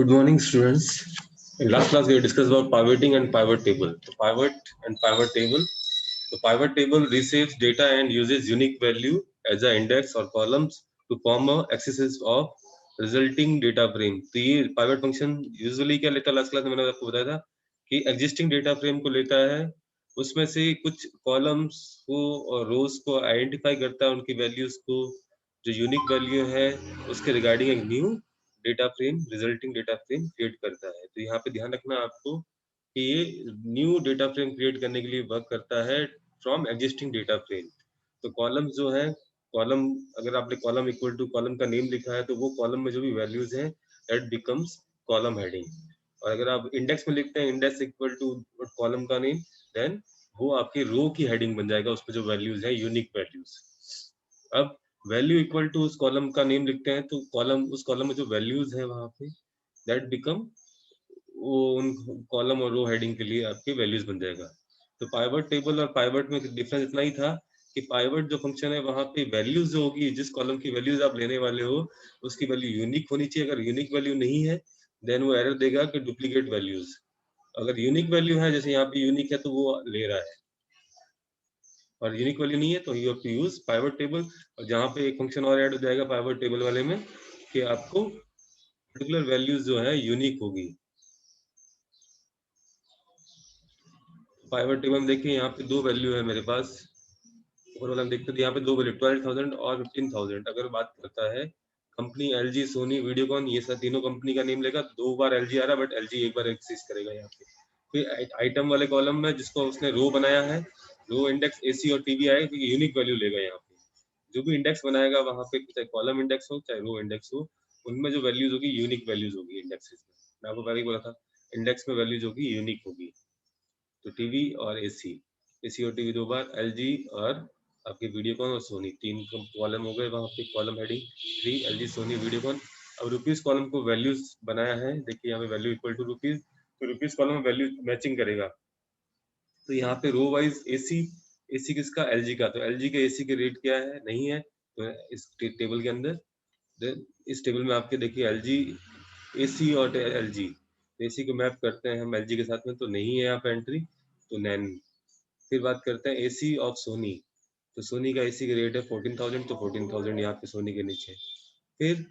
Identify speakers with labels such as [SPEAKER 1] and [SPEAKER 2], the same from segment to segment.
[SPEAKER 1] Good morning, students. In last class, we discussed about pivoting and pivot table. The pivot and pivot table. The pivot table receives data and uses unique value as an index or columns to form a axis of resulting data frame. तो ये pivot function usually क्या लेता है? Last class में मैंने आपको बताया था कि existing data frame को लेता है, उसमें से कुछ columns को और rows को identify करता है, उनकी values को जो unique value है उसके regarding एक new data frame resulting data frame create करता है। तो यहाँ पे ध्यान रखना आपको कि ये न्यू डेटा फ्रेम क्रिएट करने के लिए वर्क करता है फ्रॉम एग्जिस्टिंग डेटा फ्रेम। तो कॉलम जो है, कॉलम अगर आपने कॉलम इक्वल टू कॉलम का नेम लिखा है तो वो कॉलम में जो भी वैल्यूज हैं दैट बिकम्स कॉलम हेडिंग। और अगर आप इंडेक्स में लिखते हैं इंडेक्स इक्वल टू कॉलम का नेम, देन वो आपकी रो की हेडिंग बन जाएगा, उसमें जो वैल्यूज है यूनिक वैल्यूज। अब वैल्यू इक्वल टू उस कॉलम का नेम लिखते हैं तो कॉलम उस कॉलम में जो वैल्यूज है वहां पे दैट बिकम वो उन कॉलम और रो हेडिंग के लिए आपके वैल्यूज बन जाएगा। तो पाइवट टेबल और पाइवट में डिफरेंस इतना ही था कि पाइवट जो फंक्शन है वहां पे वैल्यूज जो होगी, जिस कॉलम की वैल्यूज आप लेने वाले हो उसकी वैल्यू यूनिक होनी चाहिए। अगर यूनिक वैल्यू नहीं है देन वो एरर देगा कि डुप्लीकेट वैल्यूज। अगर यूनिक वैल्यू है, जैसे यहाँ पे यूनिक है तो वो ले रहा है, और यूनिक वैल्यू नहीं है तो you have to use pivot table. और जहाँ पे एक फंक्शन और ऐड हो जाएगा पाइवट टेबल वाले में कि आपको पर्टिकुलर वैल्यूज जो है यूनिक होगी। पाइवट टेबल में देखिए यहाँ पे दो वैल्यू है मेरे पास, और वाला देखते हैं यहाँ पे दो वैल्यू 12,000 और 15,000। अगर बात करता है कंपनी एलजी, सोनी, वीडियोकॉन, ये सब तीनों कंपनी का नेम लेगा, दो बार एलजी आ रहा है बट एलजी एक बार एक्सिस्ट करेगा यहाँ पे। फिर आइटम वाले कॉलम में जिसको उसने रो बनाया है, रो इंडेक्स एसी और टीवी आए तो यूनिक वैल्यू लेगा यहाँ पे। जो भी इंडेक्स बनाएगा वहां पे, चाहे कॉलम इंडेक्स हो चाहे रो इंडेक्स हो, उनमें जो वैल्यूज होगी यूनिक वैल्यूज होगी इंडेक्सेस में। मैं आपको पहले ही बोला था इंडेक्स में वैल्यूज होगी यूनिक होगी। तो टीवी और एसी, एसी और टीवी दो बार, एलजी और आपके वीडियोकॉन और सोनी तीन कॉलम हो गए वहां पे, column heading 3 LG, Sony, Videocon. अब रुपीज कॉलम को वैल्यूज बनाया है, देखिए यहाँ पे वैल्यू इक्वल टू रुपीज, तो रुपीज कॉलम में वैल्यू मैचिंग करेगा। तो यहाँ पे रो वाइज एसी, एसी किसका? एलजी का। तो एलजी के एसी के रेट क्या है? नहीं है तो इस टेबल के अंदर, इस टेबल में आपके देखिए एलजी, एसी और एलजी, एसी को मैप करते हैं हम एलजी के साथ में तो नहीं है यहाँ पे एंट्री, तो नैन। फिर बात करते हैं एसी ऑफ सोनी, तो सोनी का एसी का रेट है 14,000, तो 14,000 यहाँ पे सोनी के नीचे। फिर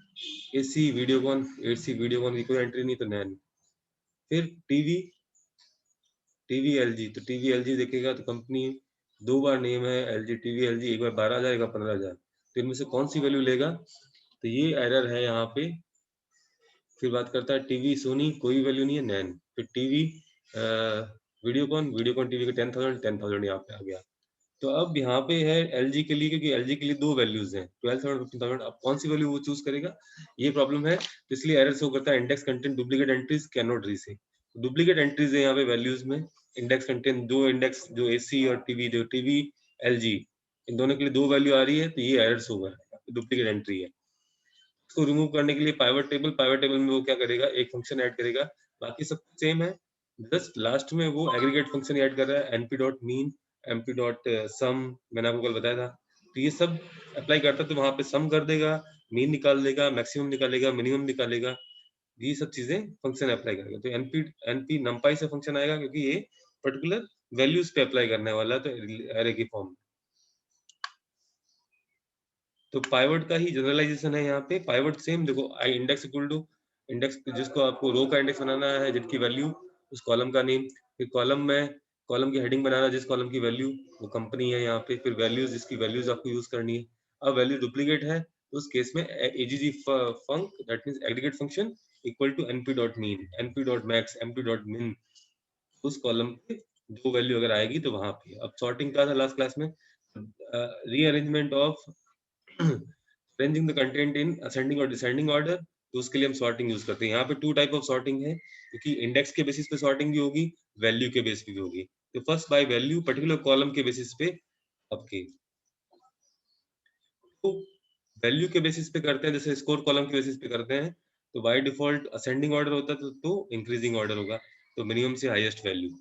[SPEAKER 1] एसी वीडियोकॉन, एसी वीडियोकॉन की कोई एंट्री नहीं तो नैन। फिर टीवी, टीवी एलजी, तो टीवी एलजी देखेगा तो कंपनी दो बार नेम है एलजी टीवी एलजी, एक बार 12,000 एक बार 15,000, तो इनमें से कौन सी वैल्यू लेगा? तो ये एरर है यहाँ पे। फिर बात करता है टीवी सोनी, कोई वैल्यू नहीं है नैन। फिर टीवी वीडियोकॉन, वीडियोकॉन टीवी का 10,000, 10,000 यहाँ पे आ गया। तो अब यहाँ पे है एलजी के लिए, क्योंकि एलजी के लिए दो वैल्यूज हैं 12,000 15,000, अब कौन सी वैल्यू वो चूज करेगा ये प्रॉब्लम है। तो इसलिए एरर शो करता है index content duplicate entries can not receive. Duplicate entries है यहाँ पे वैल्यूज में, इंडेक्स कंटेंट दो इंडेक्स जो एसी और टीवी, जो टीवी एलजी इन दोनों के लिए दो वैल्यू आ रही है, तो ये एरर शो कर रहा है, डुप्लीकेट एंट्री है। इसको रिमूव करने के लिए पाइवट टेबल, पाइवट टेबल में वो क्या करेगा, एक फंक्शन ऐड करेगा, बाकी सब सेम है, जस्ट लास्ट में वो एग्रीगेट फंक्शन ऐड कर रहा है, np dot mean, np dot sum, मैंने आपको कल बताया था। तो ये सब अप्लाई करता है तो वहां पे सम कर देगा, मीन निकाल देगा, मैक्सिमम निकालेगा, मिनिमम निकालेगा, ये सब चीजें फंक्शन अप्लाई करेगा। तो np numpy से फंक्शन आएगा क्योंकि ये पर्टिकुलर वैल्यूज पे अप्लाई करने वाला है, तो एरे की फॉर्म। तो पाइवट का ही जनरलाइजेशन है यहाँ पे। पाइवट सेम देखो, I index equal to index, जिसको आपको रो का इंडेक्स बनाना है, जिसकी वैल्यू उस कॉलम का नेम, फिर कॉलम में कॉलम की हेडिंग बनाना, जिस कॉलम की वैल्यू वो कंपनी है यहाँ पे, फिर वैल्यूज, जिसकी वैल्यूज आपको यूज करनी है। अब वैल्यू डुप्लीकेट है तो उस केस में AGG func, that means aggregate function equal to np dot mean, np dot max, np dot min, उस कॉलम पे जो वैल्यू अगर आएगी तो वहां पे। अब सॉर्टिंग का था लास्ट क्लास में, rearrangement of arranging the content in ascending और डिसेंडिंग ऑर्डर, तो उसके लिए हम सॉर्टिंग यूज करते हैं। यहाँ पे टू टाइप ऑफ सॉर्टिंग है, क्योंकि इंडेक्स के बेसिस पे सॉर्टिंग भी होगी, वैल्यू के बेसिस पे भी होगी। तो first by value particular column के बेसिस पे आपके, तो वैल्यू के बेसिस पे करते हैं, जैसे स्कोर कॉलम के बेसिस पे करते हैं तो बाय डिफॉल्ट असेंडिंग ऑर्डर होता है, तो इंक्रीजिंग ऑर्डर होगा, तो मिनिमम से हाईएस्ट वैल्यू।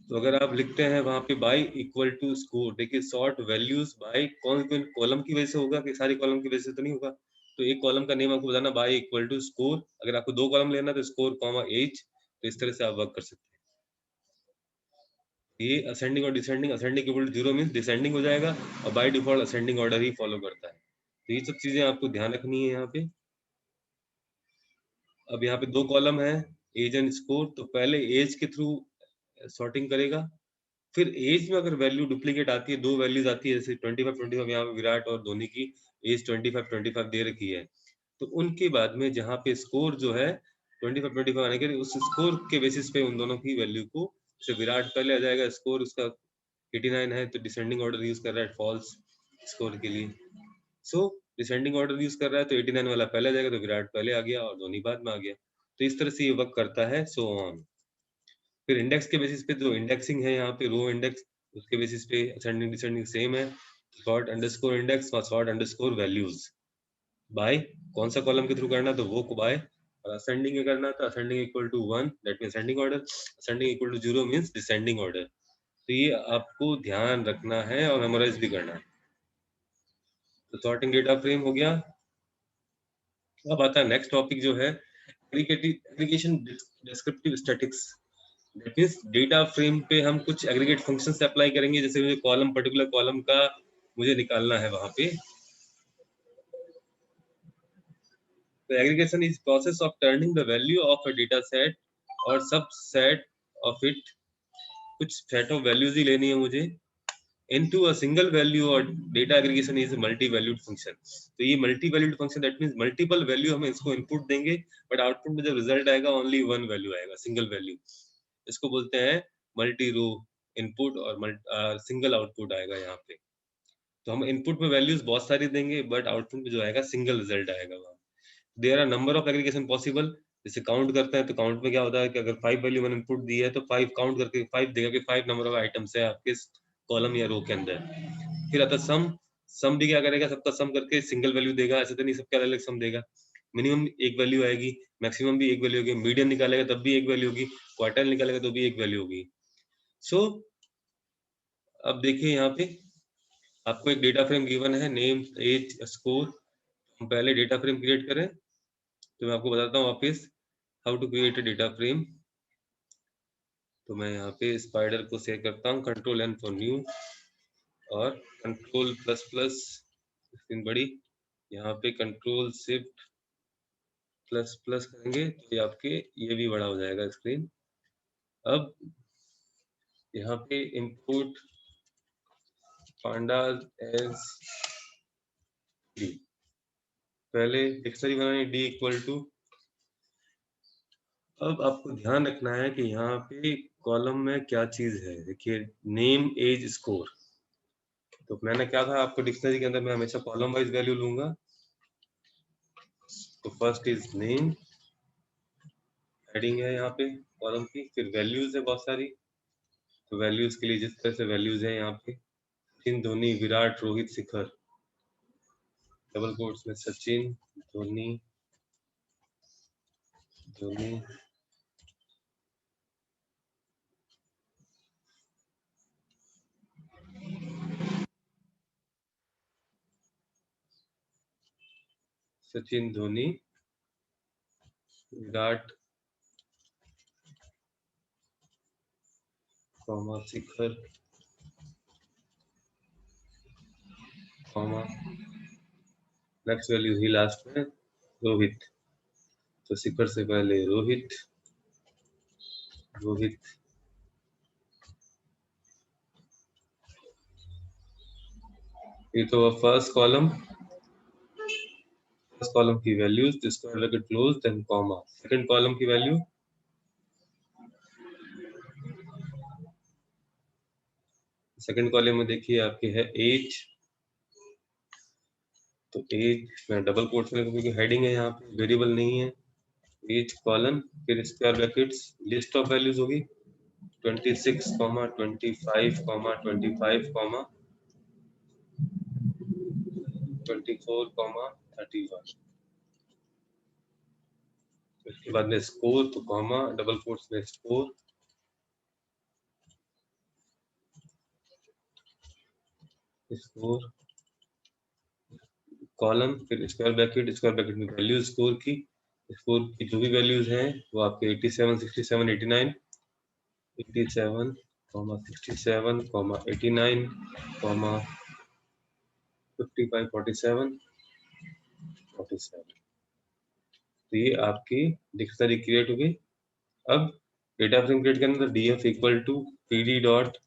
[SPEAKER 1] तो अगर आप लिखते हैं वहां पे बाय इक्वल टू स्कोर, देखिए सॉर्ट वैल्यूज बाय कौन कौन कॉलम की वजह से होगा कि सारी कॉलम की वजह से तो नहीं होगा, तो एक कॉलम का नेम आपको बताना बाय इक्वल टू स्कोर। अगर आपको 2 कॉलम लेना तो स्कोर कॉमा एज, तो इस तरह से आप वर्क कर सकते हैं। ये असेंडिंग और descending, ascending equal to 0 means descending हो जाएगा और बाय डिफॉल्ट असेंडिंग ऑर्डर ही फॉलो करता है। तो ये सब चीजें आपको ध्यान रखनी है यहाँ पे। अब यहाँ पे 2 कॉलम है एज एंड स्कोर, तो पहले एज के थ्रू सॉर्टिंग करेगा, फिर एज में अगर वैल्यू डुप्लीकेट आती है, 2 वैल्यूज आती है, जैसे 25 यहाँ पे विराट और धोनी की एज 25 दे रखी है, तो उनके बाद में जहाँ पे स्कोर जो है 25 आने के, उस स्कोर के बेसिस पे उन दोनों की वैल्यू को, जैसे विराट पहले आ जाएगा, स्कोर उसका 89 है, तो डिसेंडिंग ऑर्डर यूज कर रहा है फॉल्स स्कोर के लिए। सो डिसेंडिंग ऑर्डर यूज कर रहा है तो 89 वाला पहले आ जाएगा, तो विराट पहले आ गया और धोनी बाद में आ गया। तो इस तरह से ये वर्क करता है, सो ऑन। फिर इंडेक्स के बेसिस पे जो इंडेक्सिंग है यहाँ पे रो इंडेक्स, उसके बेसिस पे असेंडिंग डिसेंडिंग सेम है। सॉर्ट अंडरस्कोर इंडेक्स और सॉर्ट अंडरस्कोर वैल्यूज बाय कौन सा कॉलम के थ्रू करना, तो वो को बाय, और असेंडिंग में करना तो ascending equal to 1 that means ascending order, ascending equal to 0 means descending order. तो ये आपको ध्यान रखना है और मेमोराइज भी करना है। तो सॉर्टिंग डेटा फ्रेम हो गया। अब आता है नेक्स्ट टॉपिक जो है aggregation descriptive statics. That means data frame पे हम कुछ एग्रीगेट फंक्शंस अप्लाई करेंगे, जैसे मुझे कॉलम पर्टिकुलर कॉलम का मुझे निकालना है वहां पे। तो aggregation is process of turning the value of a data set और सबसेट ऑफ इट, कुछ सेट ऑफ वैल्यूज ही लेनी है मुझे, into a single value, और data aggregation is a multi valued function। तो ये multi valued function that means multiple value हम इसको इनपुट देंगे, बट आउटपुट में जब रिजल्ट आएगा ओनली वन वैल्यू आएगा, सिंगल वैल्यू। इसको बोलते हैं मल्टी रो इनपुट और सिंगल आउटपुट आएगा यहाँ पे। तो हम इनपुट में वैल्यूज बहुत सारी देंगे, बट आउटपुट में जो आएगा सिंगल रिजल्ट आएगा वहाँ। There are number of aggregation possible. जैसे काउंट करते हैं तो काउंट में क्या होता है कि अगर 5 वैल्यू मैंने इनपुट दी है तो 5 काउंट करके 5 देगा कि 5 नंबर ऑफ आइटम्स है आपके कॉलम या रो के अंदर। फिर आता सम, सम भी क्या करेगा, सबका सम करके सिंगल वैल्यू देगा, ऐसे तो नहीं सबका अलग सम देगा। मिनिमम एक वैल्यू आएगी, मैक्सिमम भी एक वैल्यू होगी, मीडियन निकालेगा तब भी एक वैल्यू होगी, क्वार्टाइल निकालेगा तो भी एक वैल्यू होगी। सो अब देखिए यहाँ पे आपको एक डेटा फ्रेम गिवन है, नेम एज स्कोर। हम पहले डेटा फ्रेम क्रिएट करें, तो मैं आपको बताता हूँ वापस how to create a data frame. तो मैं यहाँ पे स्पाइडर को सेव करता हूँ, कंट्रोल एन फॉर न्यू और कंट्रोल प्लस प्लस, स्क्रीन बड़ी, यहाँ पे कंट्रोल शिफ्ट प्लस प्लस करेंगे तो ये आपके ये भी बड़ा हो जाएगा स्क्रीन। अब यहाँ पे इंपोर्ट पांडास एज डी, पहले डिक्शनरी बनानी डी इक्वल टू। अब आपको ध्यान रखना है कि यहाँ पे कॉलम में क्या चीज है, देखिए नेम एज स्कोर। तो मैंने क्या था आपको डिक्शनरी के अंदर मैं हमेशा कॉलम वाइज वैल्यू लूंगा। तो फर्स्ट इज नेम, हेडिंग है यहाँ पे कॉलम की, फिर वैल्यूज है बहुत सारी। तो वैल्यूज के लिए जिस तरह से वैल्यूज है यहाँ पे, सचिन धोनी विराट रोहित शिखर, डबल कोट्स में सचिन धोनी धोनी सचिन धोनी विराट कॉमा शिखर कॉमा नेक्स्ट वैल्यू ही लास्ट में रोहित। तो शिखर से पहले रोहित, रोहित ये तो फर्स्ट कॉलम, फर्स्ट कॉलम की values, square bracket close then comma, second column की वैल्यू, सेकंड कॉलम में देखिए आपके है एज। तो एज मैं डबल कोट्स में क्योंकि हेडिंग है यहाँ पे, वेरिएबल नहीं है, एज कॉलन, फिर square brackets, list of values होगी 26 कॉमा 25 कॉमा 25 कॉमा 24 कॉमा 31। इसके बाद में स्कोर, तो कॉमा डबल कोट्स में स्कोर, स्कोर कॉलम, फिर स्क्वायर ब्रैकेट में वैल्यू स्कोर की जो भी वैल्यूज हैं वो आपके 87, 67, 89, 87, 67, 89, 55, 47, 47। तो ये आपकी डिक्शनरी क्रिएट हो गई। अब डेटा फ्रेम क्रिएट करना तो df equal to pd dot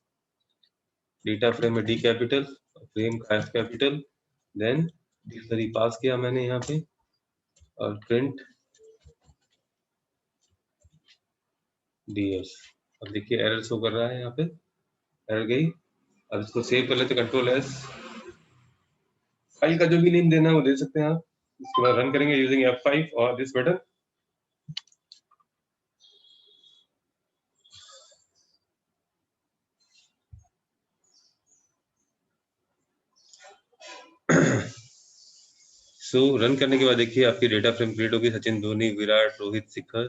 [SPEAKER 1] data frame में d कैपिटल, फ्रेम का f capital, then dictionary pass किया मैंने यहाँ पे और प्रिंट ds। अब देखिए एरर शो कर रहा है, यहाँ पे एरर गई। अब इसको सेव कर लेते, कंट्रोल एस। फाइल का जो भी नेम देना है वो दे सकते हैं आप। इसके बाद रन करेंगे यूजिंग F5 और दिस बटन। सो रन करने के बाद देखिए आपकी डेटा फ्रेम क्रिएट होगी, Sachin, Dhoni, Virat, Rohit, Shikhar,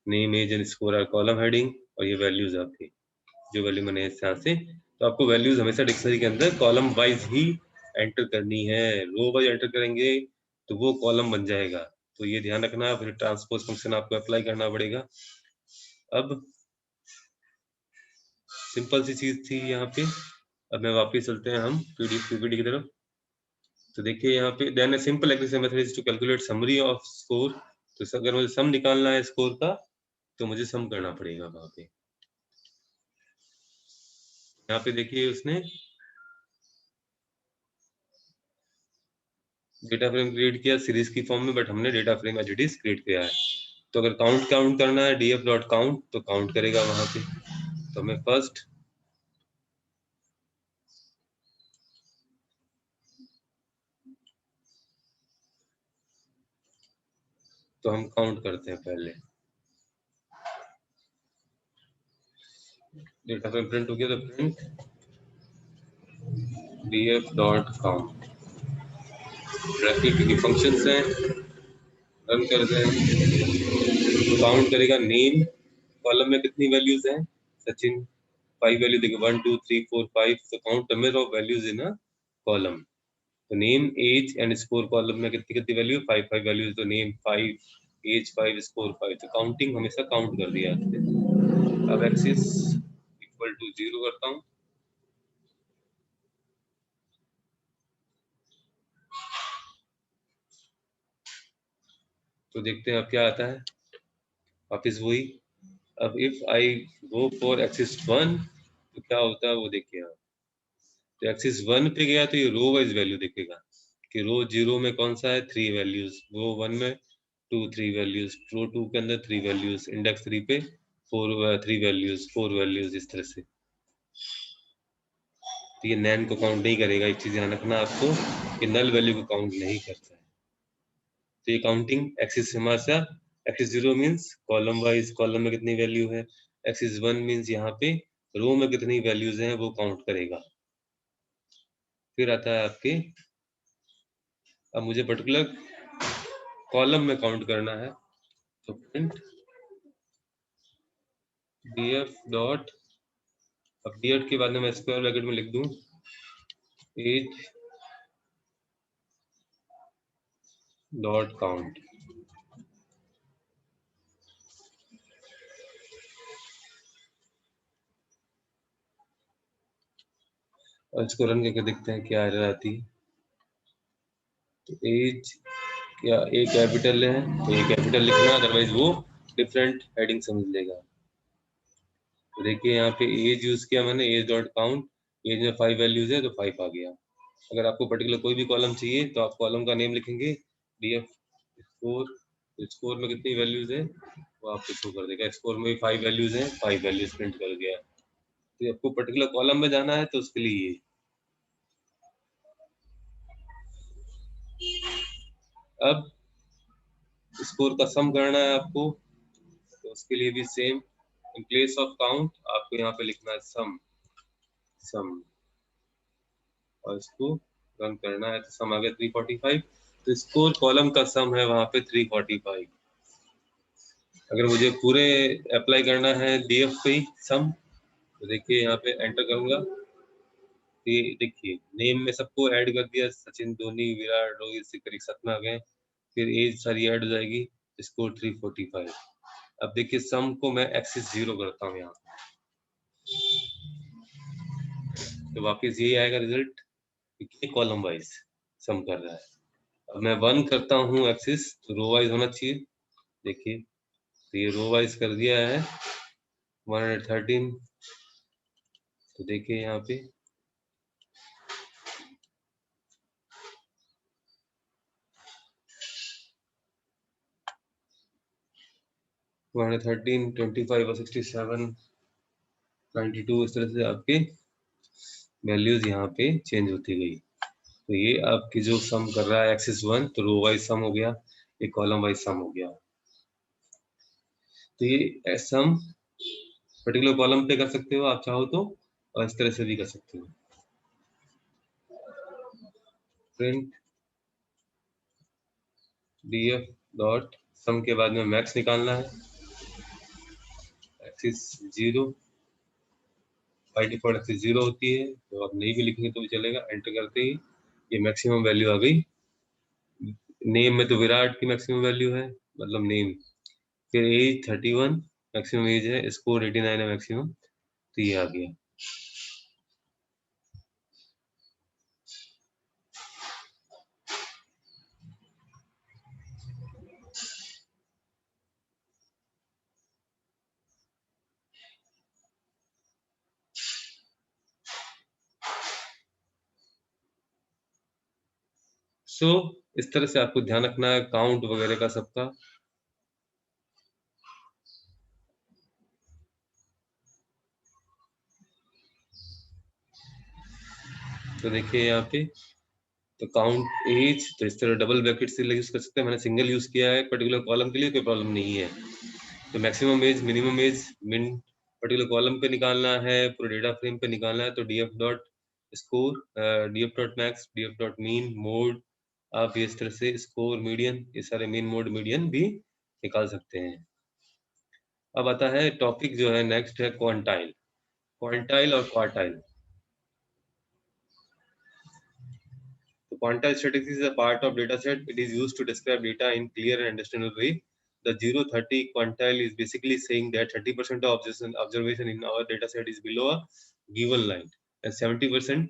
[SPEAKER 1] name, age and score are column heading, और ये वैल्यूज आपकी जो वैल्यू मैंने यहाँ से। तो आपको वैल्यूज हमेशा डिक्शनरी के अंदर कॉलम वाइज ही एंटर करनी है। रो वाइज एंटर करेंगे तो वो कॉलम बन जाएगा, तो ये ध्यान रखना। फिर ट्रांसपोज फंक्शन आपको अप्लाई करना पड़ेगा। अब सिंपल सी चीज थी यहाँ पे। अब मैं वापस चलते हैं हम पीपीटी की तरफ। तो देखिए यहाँ पे then simple exercise method is to calculate summary of score. तो अगर मुझे सम निकालना है स्कोर का तो मुझे सम करना पड़ेगा वहां पे। यहाँ पे देखिए उसने डेटा फ्रेम क्रिएट किया सीरीज की फॉर्म में, बट हमने data frame as it is create किया है। तो अगर काउंट करना है df डॉट काउंट तो काउंट करेगा वहां पे। तो हमें फर्स्ट तो हम काउंट करते हैं पहले। डेटा फ्रेम प्रिंट हो गया तो print df dot count, bracket की फंक्शंस हैं, रन करते हैं तो काउंट करेगा नेम। कॉलम में कितनी वैल्यूज हैं, सचिन 5 वैल्यू देखिए 1 2 3 4 5। तो count number of values in a column. तो name, age and score column में कितनी कितनी वैल्यू, 5 5 वैल्यूज। तो नेम 5, एज 5, स्कोर 5। तो काउंटिंग हमेशा काउंट कर दिया आपने। अब एक्सिस इक्वल टू 0 करता हूँ। तो देखते हैं अब क्या आता है, वापिस वही। अब if I go for axis 1 तो क्या होता है वो देखिए आप। तो एक्सिस 1 पे गया तो ये रो वाइज वैल्यू देखेगा कि रो 0 में कौन सा है, 3 वैल्यूज, रो 1 में 2 3 वैल्यूज, रो 2 के अंदर 3 वैल्यूज, इंडेक्स 3 पे 3 वैल्यूज 4 वैल्यूज, इस तरह से। तो ये नैन को काउंट नहीं करेगा। एक चीज ध्यान रखना आपको कि नल वैल्यू को काउंट नहीं करता है। तो ये काउंटिंग एक्सिस हमारा axis 0 means column wise, column में कितनी वैल्यू है। एक्सिस 1 मीन्स यहाँ पे रो में कितनी वैल्यूज हैं वो काउंट करेगा। फिर आता है आपके, अब मुझे पर्टिकुलर कॉलम में काउंट करना है तो प्रिंट df डॉट, अब df के बाद में मैं स्क्वायर ब्रैकेट में लिख दूं एज डॉट काउंट। और इसको रन करके देखते हैं क्या एरर आती है। तो एज क्या ए कैपिटल है तो ए कैपिटल लिखना, अदरवाइज वो डिफरेंट हेडिंग समझ लेगा। तो देखिए यहाँ पे एज यूज किया मैंने, एज डॉट काउंट, एज में 5 वैल्यूज है तो 5 आ गया। अगर आपको पर्टिकुलर कोई भी कॉलम चाहिए तो आप कॉलम का नेम लिखेंगे df स्कोर। स्कोर में कितनी वैल्यूज है वो आपको शो कर देगा। स्कोर में भी 5 वैल्यूज हैं, 5 वैल्यूज प्रिंट कर गया। तो आपको पर्टिकुलर कॉलम में जाना है तो उसके लिए ये। अब स्कोर का सम करना है आपको तो उसके लिए भी same, in place of count आपको यहाँ पे लिखना है सम। सम और इसको रन करना है तो सम आ गया 345। तो स्कोर कॉलम का सम है वहां पे 345। अगर मुझे पूरे अप्लाई करना है डीएफ पे ही सम तो देखिए यहाँ पे एंटर करूंगा ये देखिए नेम में सबको ऐड कर दिया, सचिन, धोनी, विराट, रोहित, शिखर एक साथ में आ गए। फिर एज सारी ऐड हो जाएगी, स्कोर 345। अब देखिए सम को मैं एक्सिस 0 करता हूँ यहाँ, तो वापस यही आएगा रिजल्ट, कॉलम वाइज सम कर रहा है। अब मैं 1 करता हूँ एक्सिस, तो रो वाइज होना चाहिए। देखिए तो ये रो वाइज कर दिया है 113। तो देखिए यहाँ पे 113, 25 और 67, 92 इस तरह से आपके वैल्यूज यहाँ पे चेंज होती गई। तो ये आपकी जो सम कर रहा है एक्सिस 1, तो रो वाइज सम हो गया, एक कॉलम वाइज सम हो गया। तो ये सम पर्टिकुलर कॉलम पे कर सकते हो आप चाहो तो, और इस तरह से भी कर सकते हो। प्रिंट df डॉट सम के बाद में मैक्स निकालना है, एक्सिस 0, बाई डिफॉल्ट एक्सिस 0 होती है, तो आप नहीं भी लिखेंगे तो भी चलेगा। एंटर करते ही ये मैक्सिमम वैल्यू आ गई। नेम में तो विराट की मैक्सिमम वैल्यू है, मतलब नेम। फिर एज 31 मैक्सिमम एज है, स्कोर 89 है मैक्सिमम, तो ये आ गया। सो इस तरह से आपको ध्यान रखना है काउंट वगैरह का सबका। तो देखिए यहाँ पे तो काउंट एज, तो इस तरह डबल ब्रैकेट से यूज कर सकते हैं, मैंने सिंगल यूज किया है पर्टिकुलर कॉलम के लिए, कोई प्रॉब्लम नहीं है। तो मैक्सिमम एज, मिनिमम एज, मिन पर्टिकुलर कॉलम पे निकालना है, पूरे डेटा फ्रेम पे निकालना है, तो DF dot score, DF dot max, DF dot mean, mode, आप इस तरह से स्कोर, मीडियन, ये सारे मीन, मोड, मीडियन भी निकाल सकते हैं। अब आता है टॉपिक जो है नेक्स्ट है क्वांटाइल। क्वांटाइल और quartile. The quantile statistics is a part of data set. It is used to describe data in clear and understandable way. The 0-30 quantile is basically saying that 30% of observation in our data set is below a given line and 70%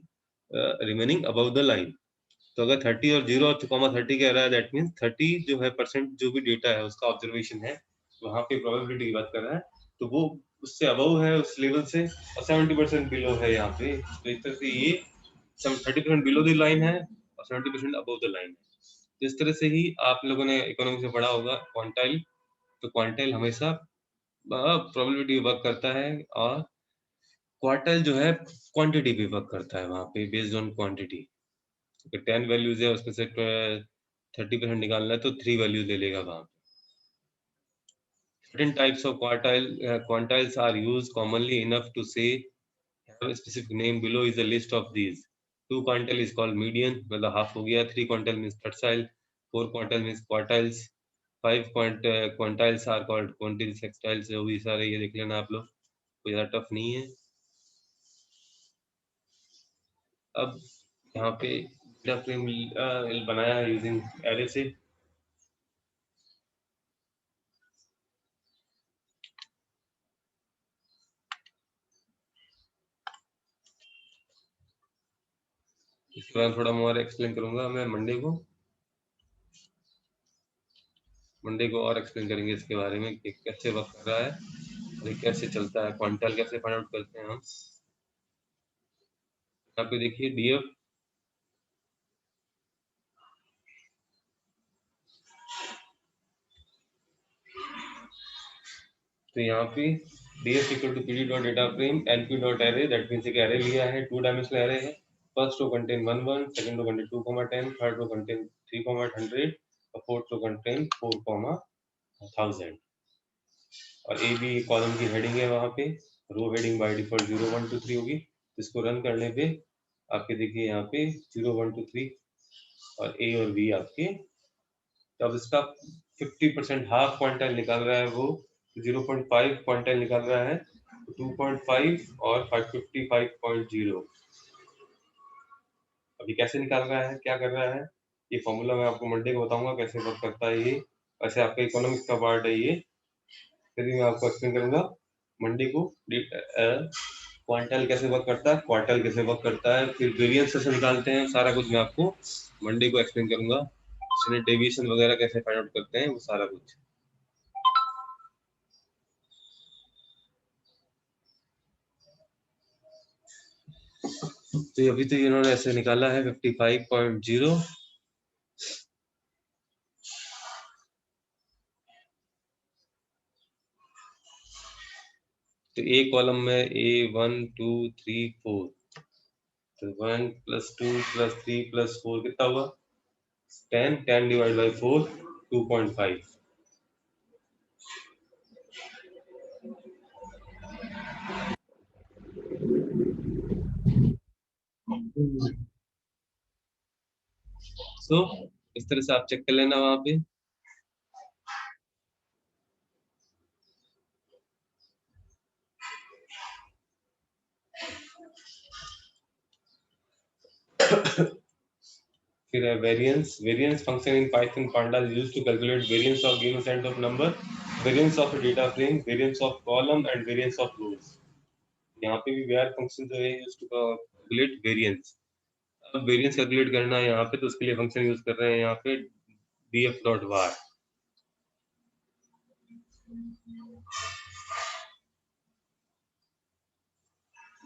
[SPEAKER 1] remaining above the line. तो अगर 30 और 0 30 कह रहा है, that means 30 जो है percent जो भी डेटा है उसका ऑब्जर्वेशन है, वहाँ पे प्रोबेबिलिटी की बात कर रहा है, तो वो उससे अबव है उस लेवल से, और 70% बिलो है यहाँ पे। तो इस तरह से ये 30% बिलो द लाइन है और 70% अबव द लाइन है। इस तरह से ही आप लोगों ने इकोनॉमिक्स में पढ़ा होगा क्वांटाइल। तो क्वांटाइल हमेशा प्रोबेबिलिटी वर्क करता है, और क्वार्टाइल जो है क्वांटिटी पे वर्क करता है, वहाँ पे बेस्ड ऑन क्वांटिटी। 10 वैल्यूज है उसमें से 30% निकालना है तो 3 वैल्यूज ले लेगा वहाँ। Certain types of quantiles are used commonly enough to say have a specific name. Below is a list of these. 2 quantile is called median, मतलब half हो गया। 3 quantile means tertile, 4 quantile means quartiles, 5 quantiles are called quintiles, sextiles। जो भी सारे ये देख लेना आप लोग, कोई ज़्यादा टफ नहीं है। अब यहाँ पे डेटा फ्रेम बनाया है यूजिंग एरे से। इसके बाद थोड़ा मोर एक्सप्लेन करूंगा मैं मंडे को और एक्सप्लेन करेंगे इसके बारे में कि कैसे वर्क कर रहा है और ये कैसे चलता है, क्वांटल कैसे फाइंड आउट करते हैं हम। यहाँ पे देखिए डीएफ, तो यहाँ पे df equal to pd dot data frame np dot array, that means एक एरे लिया है, 2 डायमेंशनल एरे है। First row contain 1 1, second row contain 2 10, third row contain 3 100 और फोर्थ रो कंटेन 4 1000। और ए बी कॉलम की हेडिंग है, वहाँ पे रो हेडिंग बाय डिफॉल्ट 0 1 2 3 होगी। इसको रन करने पे आपके देखिए यहाँ पे 0 1 2 3 और ए और बी आपके, तब इसका 50% हाफ क्वांटाइल निकाल रहा है वो, 0.5 क्वांटाइल निकाल रहा है, 2.5 और 555.0। अभी कैसे निकाल रहा है, क्या कर रहा है, ये फॉर्मूला मैं आपको मंडे को बताऊंगा कैसे वर्क करता है ये। वैसे आपका इकोनॉमिक्स का पार्ट है ये, फिर भी मैं आपको एक्सप्लेन करूंगा मंडे को। क्वांटल कैसे वर्क करता है, क्वार्टल कैसे वर्क करता है, फिर वेरिएंस कैसे निकालते हैं, सारा कुछ मैं आपको मंडे को एक्सप्लेन करूंगा। स्टैंडर्ड डेविएशन वगैरह कैसे फाइंड आउट करते हैं, वो सारा कुछ। तो अभी तो इन्होंने ऐसे निकाला है 55.0। तो ए कॉलम में A1 2 3 4, तो 1 + 2 + 3 + 4 कितना हुआ 10, 10 डिवाइड बाई 4 2.5। सो इस तरह से आप चेक कर लेना वहां पे। फिर है variance. Variance function in Python pandas is used to calculate variance of given set of number, variance of a data frame, variance of column and variance of rows। यहाँ पे भी var फंक्शन जो है यूज टू कैलकुलेट वेरिएंस। अब variance calculate करना है यहाँ पे, तो उसके लिए फंक्शन यूज कर रहे हैं यहाँ पे df.var।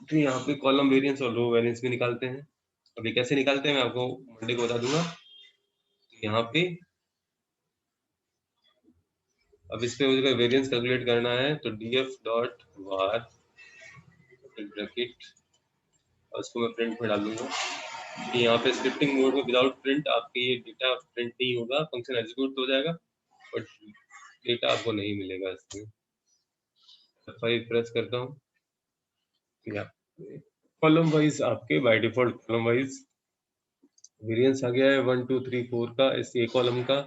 [SPEAKER 1] तो यहाँ पे कॉलम वेरिएंस और रो वेरिएंस भी निकालते हैं। अभी कैसे निकालते हैं मैं आपको मंडे को बता दूंगा। यहाँ पे अब इस पे मुझे वेरिएंस कैलकुलेट करना है, तो df.var ब्रैकेट और उसको मैं प्रिंट में डाल दूंगा कि यहाँ पे स्क्रिप्टिंग मोड में विदाउट प्रिंट आपके ये डेटा प्रिंट नहीं होगा, फंक्शन एग्जीक्यूट तो हो जाएगा बट डेटा आपको नहीं मिलेगा इसमें। F5 प्रेस करता हूँ, कॉलम वाइज आपके by default column wise variance आ गया है 1 2 3 4 का इस ए कॉलम का।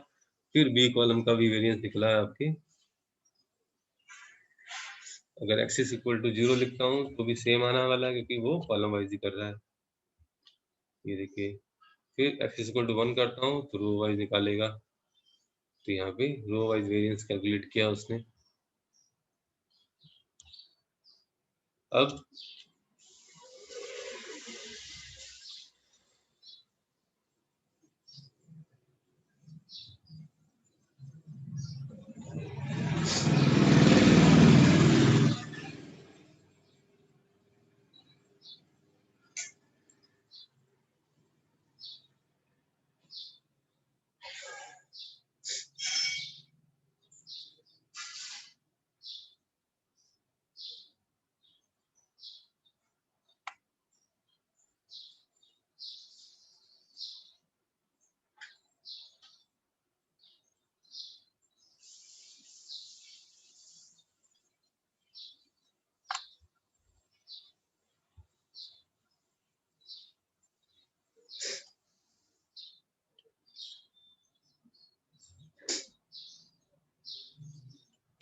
[SPEAKER 1] फिर बी कॉलम का भी वेरिएंस निकला है आपके। अगर x इज इक्वल टू 0 लिखता हूँ तो भी सेम आने वाला है क्योंकि वो कॉलम वाइज ही कर रहा है। ये देखिए, फिर x इज इक्वल टू 1 करता हूँ तो रो वाइज निकालेगा। तो यहाँ पे रो वाइज वेरिएंस कैलकुलेट किया उसने।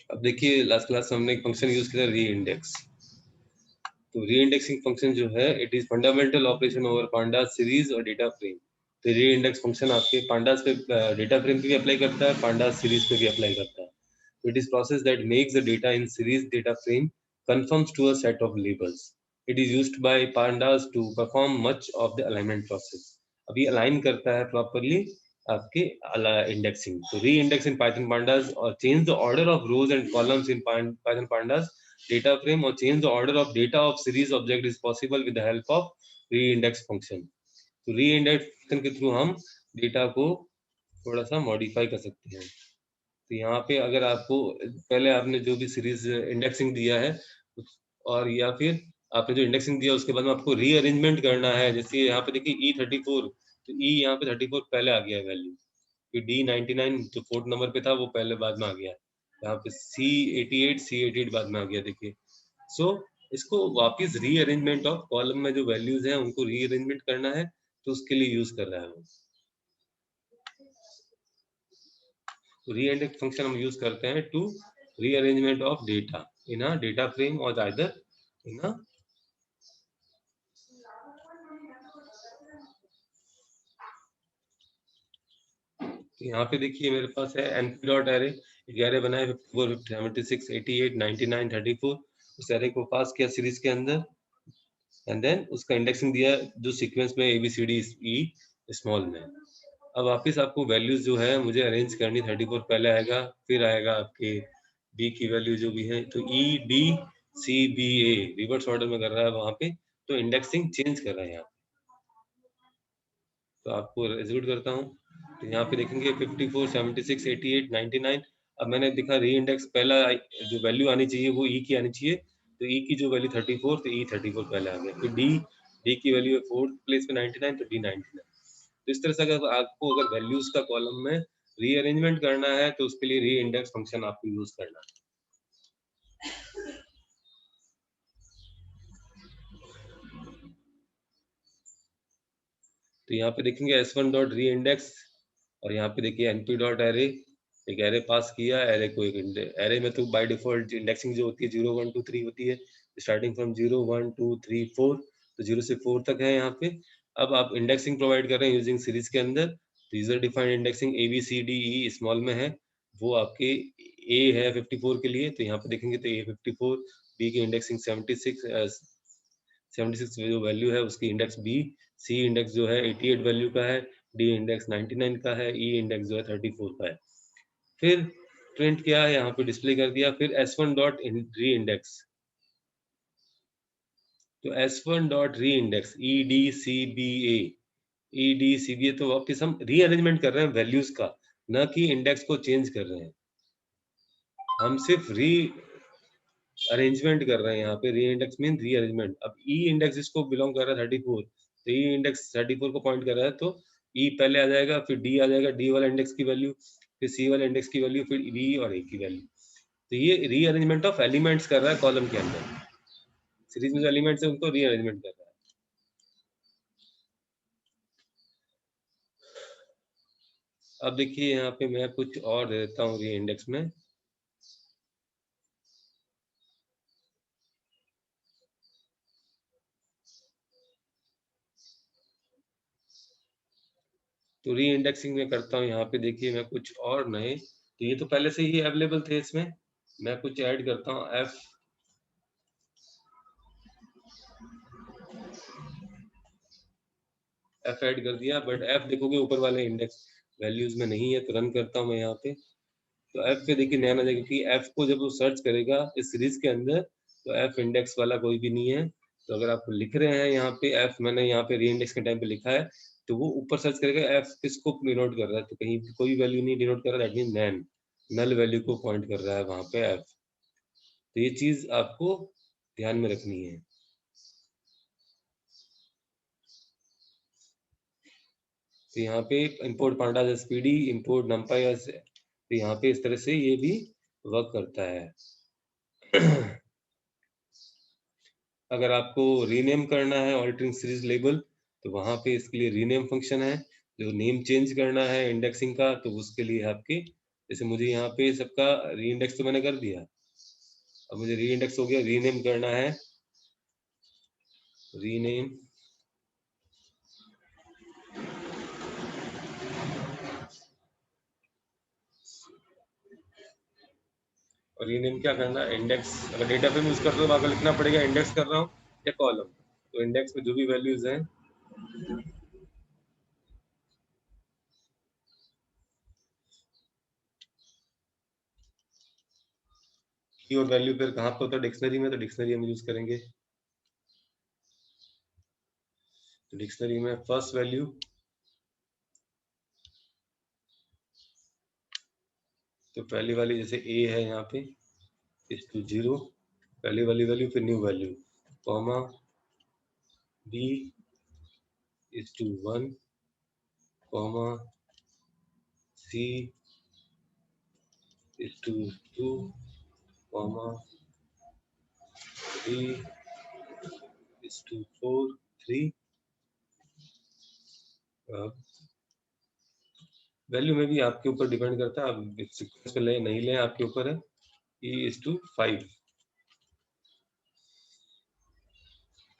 [SPEAKER 1] अब देखिए लास्ट क्लास में हमने एक फंक्शन यूज किया री इंडेक्स। तो री इंडेक्सिंग फंक्शन जो है it is fundamental operation over pandas series और डेटा फ्रेम। तो री इंडेक्स फंक्शन आपके पांडास पे डेटा फ्रेम पे भी अप्लाई करता है, पांडास सीरीज पे भी अप्लाई करता है। तो it is process that makes the data in series data frame conforms to a set of labels. It is used by pandas to perform much of the alignment process. अभी align करता है properly आपके indexing. तो री index in Python pandas और change the order of rose and columns in Python pandas data frame or change the order of data of series object is possible with the help of reindex function। तो reindex function के through हम data को थोड़ा सा modify कर सकते हैं। तो यहाँ पे अगर आपको पहले आपने जो भी सीरीज इंडेक्सिंग दिया है और या फिर आपने जो इंडेक्सिंग दिया उसके बाद में आपको रीअरेंजमेंट करना है, जैसे यहाँ पे देखिए E34, तो ई यहाँ पे 34 पहले आ गया है वैल्यू, फिर D99 जो 4th नंबर पे था वो पहले बाद में आ गया, यहाँ पे C88 बाद में आ गया देखिए। सो इसको वापस रीअरेंजमेंट ऑफ कॉलम में जो वैल्यूज हैं उनको रीअरेंजमेंट करना है, तो उसके लिए यूज कर रहा है वो। रीइंडेक्स फंक्शन हम यूज करते हैं to rearrangement of data in a data frame और आइदर इन अ तो यहाँ पे देखिए मेरे पास है np डॉट एरे, एक एरे बना है 54, 76, 88, 99, 34। उस एरे को पास किया सीरीज के अंदर एंड देन उसका इंडेक्सिंग दिया जो सीक्वेंस में ABCD E स्मॉल में। अब वापिस आपको वैल्यूज जो है मुझे अरेंज करनी, 34 पहले आएगा, फिर आएगा आपके B की वैल्यू जो भी है, तो EDCBA रिवर्स ऑर्डर में कर रहा है वहां पे, तो इंडेक्सिंग चेंज कर रहा है यहाँ। तो आपको एग्जीक्यूट करता हूँ, तो यहाँ पे देखेंगे 54, 76, 88, 99। अब मैंने दिखा री इंडेक्स पहला जो वैल्यू आनी चाहिए वो ई की आनी चाहिए, तो ई की जो वैल्यू 34, तो ई 34 पहले आ गया, फिर डी की वैल्यू है 4th प्लेस पे 99, तो डी 99। तो इस तरह से अगर आपको अगर वैल्यूज का कॉलम में रीअरेंजमेंट करना है तो उसके लिए री इंडेक्स फंक्शन आपको यूज करना है। तो यहाँ पे देखेंगे s1 डॉट री इंडेक्स, और यहाँ पे देखिए np डॉट एरे, एक एरे पास किया, एरे को एक एरे में तो बाय डिफॉल्ट इंडेक्सिंग जो होती है 0 1 2 3 होती है, स्टार्टिंग फ्रॉम 0 1 2 3 4, तो 0 से 4 तक है यहाँ पे। अब आप इंडेक्सिंग प्रोवाइड कर रहे हैं यूजिंग सीरीज के अंदर, तो user defined indexing ABCDE small में है, वो आपके A है 54 के लिए, तो यहाँ पे देखेंगे तो A 54, B की इंडेक्सिंग 76, 76 जो वैल्यू है उसकी इंडेक्स B, C इंडेक्स जो है 88 वैल्यू का है, D इंडेक्स 99 का है, E इंडेक्स जो है 34 का है। फिर प्रिंट किया है यहाँ पे डिस्प्ले कर दिया, फिर S1 डॉट री इंडेक्स, तो S1 डॉट री इंडेक्स EDCBA तो वापिस हम रीअरेंजमेंट कर रहे हैं वैल्यूज का, न कि इंडेक्स को चेंज कर रहे हैं, हम सिर्फ री अरेंजमेंट कर रहे हैं यहाँ पे। री इंडेक्स मीन री अरेंजमेंट। अब ई इंडेक्स इसको बिलोंग कर रहा है 34, तो ई इंडेक्स 34 को पॉइंट कर रहा है, तो ई पहले आ जाएगा, फिर डी आ जाएगा, डी वाला इंडेक्स की वैल्यू, फिर सी वाला इंडेक्स की वैल्यू, फिर बी और ए की वैल्यू। तो ये री अरेंजमेंट ऑफ एलिमेंट्स कर रहा है कॉलम के अंदर, सीरीज में जो एलिमेंट्स है उनको री अरेंजमेंट कर रहा है। अब देखिए यहाँ पे मैं कुछ और दे देता हूँ री इंडेक्स में, तो री इंडेक्सिंग में करता हूँ यहाँ पे, देखिए मैं कुछ और नए, तो ये तो पहले से ही अवेलेबल थे, इसमें मैं कुछ ऐड करता हूँ, एफ ऐड कर दिया, बट एफ देखोगे ऊपर वाले इंडेक्स वैल्यूज में नहीं है, तो रन करता हूँ मैं यहाँ पे, तो एफ पे देखिए नया नया, क्योंकि एफ को जब वो सर्च करेगा इस सीरीज के अंदर, तो एफ इंडेक्स वाला कोई भी नहीं है। तो अगर आप लिख रहे हैं यहाँ पे एफ, मैंने यहाँ पे री इंडेक्स के टाइम पे लिखा है, तो वो ऊपर सर्च करेगा एफ किसको डिनोट कर रहा है, तो कहीं कोई वैल्यू नहीं डिनोट कर रहा है, that mean NaN, null value को पॉइंट कर रहा है वहां पे एफ। तो ये चीज आपको ध्यान में रखनी है। तो यहाँ पे import pandas SPD, import numpy, तो यहाँ पे इस तरह से ये भी वर्क करता है। अगर आपको रीनेम करना है ऑल्टरिंग सीरीज लेबल, तो वहां पे इसके लिए रीनेम फंक्शन है, जो नेम चेंज करना है इंडेक्सिंग का, तो उसके लिए आपके, जैसे मुझे यहाँ पे सबका री इंडेक्स तो मैंने कर दिया, अब मुझे री इंडेक्स हो गया, रीनेम करना है, रीनेम, और रीनेम क्या करना है, इंडेक्स, अगर डेटा फ्रेम यूज कर रहे हो वहां लिखना पड़ेगा इंडेक्स कर रहा हूँ या कॉलम, तो इंडेक्स में जो भी वैल्यूज हैं, की और वैल्यू फिर कहाँ पे होता है डिक्शनरी में, तो डिक्शनरी हम यूज करेंगे, तो डिक्शनरी में फर्स्ट वैल्यू, तो पहली वाली जैसे ए है यहाँ पे इज टू 0, पहली वाली वैल्यू, फिर new value, comma B is to 1, comma C is to 2, comma D is to 4 3। Value में भी आपके ऊपर डिपेंड करता है, आप सीक्वेंस पे ले नहीं ले, आपके ऊपर है। ई इज टू 5,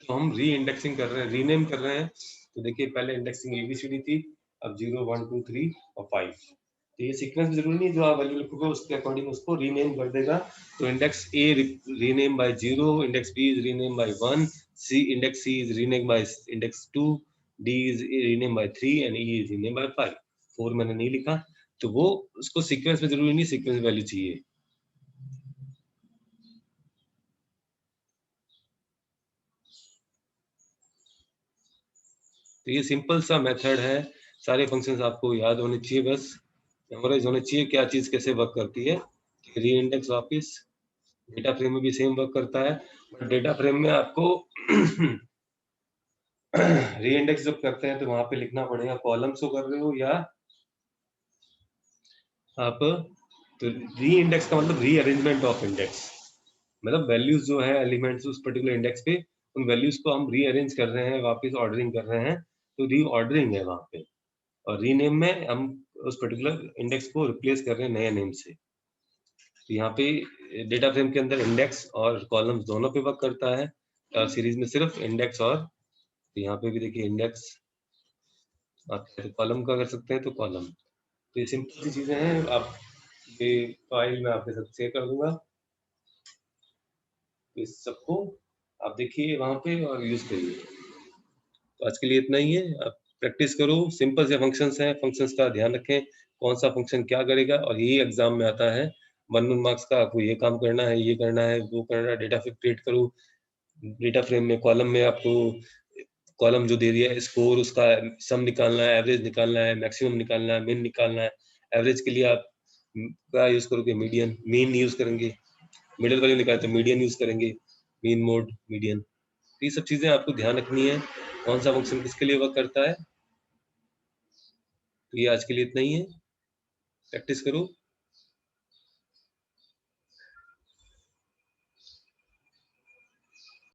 [SPEAKER 1] तो हम री इंडेक्सिंग कर रहे हैं, रीनेम कर रहे हैं, तो देखिए पहले इंडेक्सिंग ABCD थी, अब 0 1 2 3 और 5, तो ये सीक्वेंस जरूरी नहीं, जो आप वैल्यू लिखोगे उसके अकॉर्डिंग उसको रीनेम कर देगा। तो index A rename by 0, index B is rename by 1, index C is rename by index 2, D is rename by 3 and E is rename by 5। 4 मैंने नहीं लिखा, तो वो उसको सीक्वेंस में जरूरी नहीं सीक्वेंस वैल्यू चाहिए। तो ये सिंपल सा मेथड है, सारे फंक्शंस आपको याद होने चाहिए, बस मेमोराइज होने चाहिए क्या चीज कैसे वर्क करती है। री इंडेक्स वापिस डेटा फ्रेम में भी सेम वर्क करता है, बट डेटा फ्रेम में आपको री इंडेक्स जब करते हैं तो वहां पे लिखना पड़ेगा कॉलम शो कर रहे हो या आप, तो री इंडेक्स का मतलब री अरेंजमेंट ऑफ इंडेक्स, मतलब वैल्यूज जो है एलिमेंट्स उस पर्टिकुलर इंडेक्स पे, उन वैल्यूज को हम रीअरेंज कर रहे हैं, वापस ऑर्डरिंग कर रहे हैं, तो री ऑर्डरिंग है वहां पे। और रीनेम में हम उस पर्टिकुलर इंडेक्स को रिप्लेस कर रहे हैं नए नेम से। तो यहाँ पे डेटा फ्रेम के अंदर इंडेक्स और कॉलम्स दोनों पे वर्क करता है, और सीरीज में सिर्फ इंडेक्स, और तो यहाँ पे भी देखिए इंडेक्स, आप कॉलम का कर सकते हैं तो कॉलम। तो ये सिंपल सी चीजें हैं। आप ये फाइल मैं आपके साथ शेयर कर दूंगा, तो इस सबको आप देखिए वहां पे और यूज करिए। तो आज के लिए इतना ही है, आप प्रैक्टिस करो, सिंपल से फंक्शंस हैं, फंक्शंस का ध्यान रखें कौन सा फंक्शन क्या करेगा, और यही एग्जाम में आता है 1 मार्क्स का, आपको ये काम करना है, ये करना है, वो करना है। डेटा फ्रेम क्रिएट करो, डेटा फ्रेम में कॉलम में आपको कॉलम जो दे दिया है स्कोर, उसका सम निकालना है, एवरेज निकालना है, मैक्सिमम निकालना है, मिन निकालना है। एवरेज के लिए आप क्या यूज करोगे, मीडियन, मीन यूज करेंगे। मिडिल वैल्यू निकालते हैं मीडियन यूज करेंगे, मीन मोड मीडियन। तो ये सब चीजें आपको ध्यान रखनी है, कौन सा फंक्शन किसके लिए वर्क करता है। तो ये आज के लिए इतना ही है, प्रैक्टिस करो।